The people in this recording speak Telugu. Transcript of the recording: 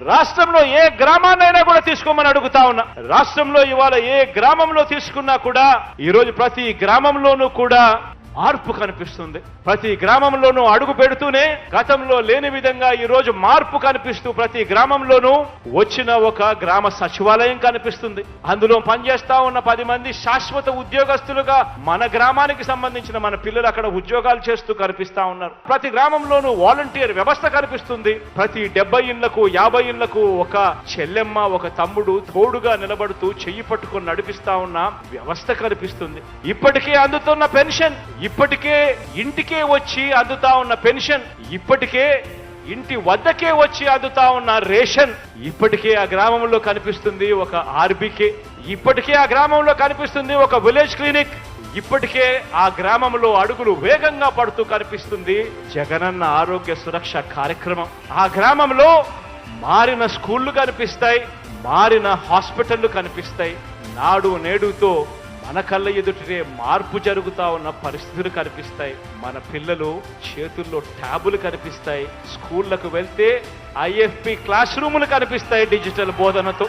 రాష్ట్రంలో ఏ గ్రామాన్నైనా కూడా తీసుకోమని అడుగుతా ఉన్నా. రాష్ట్రంలో ఇవాళ ఏ గ్రామంలో తీసుకున్నా కూడా ఈరోజు ప్రతి గ్రామంలోనూ కూడా మార్పు కనిపిస్తుంది. ప్రతి గ్రామంలోనూ అడుగు పెడుతూనే గతంలో లేని విధంగా ఈ రోజు మార్పు కనిపిస్తూ ప్రతి గ్రామంలోనూ వచ్చిన ఒక గ్రామ సచివాలయం కనిపిస్తుంది. అందులో పనిచేస్తా ఉన్న 10 మంది శాశ్వత ఉద్యోగస్తులుగా మన గ్రామానికి సంబంధించిన మన పిల్లలు అక్కడ ఉద్యోగాలు చేస్తూ కనిపిస్తా ఉన్నారు. ప్రతి గ్రామంలోనూ వాలంటీర్ వ్యవస్థ కనిపిస్తుంది. ప్రతి 70 ఇళ్లకు 50 ఇళ్లకు ఒక చెల్లెమ్మ ఒక తమ్ముడు తోడుగా నిలబడుతూ చెయ్యి పట్టుకొని నడిపిస్తా ఉన్న వ్యవస్థ కనిపిస్తుంది. ఇప్పటికే అందుతున్న పెన్షన్, ఇప్పటికే ఇంటికే వచ్చి అందుతా ఉన్న పెన్షన్, ఇప్పటికే ఇంటి వద్దకే వచ్చి అందుతా ఉన్న రేషన్, ఇప్పటికే ఆ గ్రామంలో కనిపిస్తుంది ఒక ఆర్బీకే, ఇప్పటికే ఆ గ్రామంలో కనిపిస్తుంది ఒక విలేజ్ క్లినిక్, ఇప్పటికే ఆ గ్రామంలో అడుగులు వేగంగా పడుతూ కనిపిస్తుంది జగనన్న ఆరోగ్య సురక్ష కార్యక్రమం. ఆ గ్రామంలో మారిన స్కూళ్లు కనిపిస్తాయి, మారిన హాస్పిటళ్లు కనిపిస్తాయి. నాడు నేడుతో మన కళ్ళ ఎదుటే మార్పు జరుగుతా ఉన్న పరిస్థితులు కనిపిస్తాయి. మన పిల్లలు చేతుల్లో ట్యాబులు కనిపిస్తాయి. స్కూళ్లకు వెళ్తే IFP క్లాస్ రూములు కనిపిస్తాయి డిజిటల్ బోధనతో.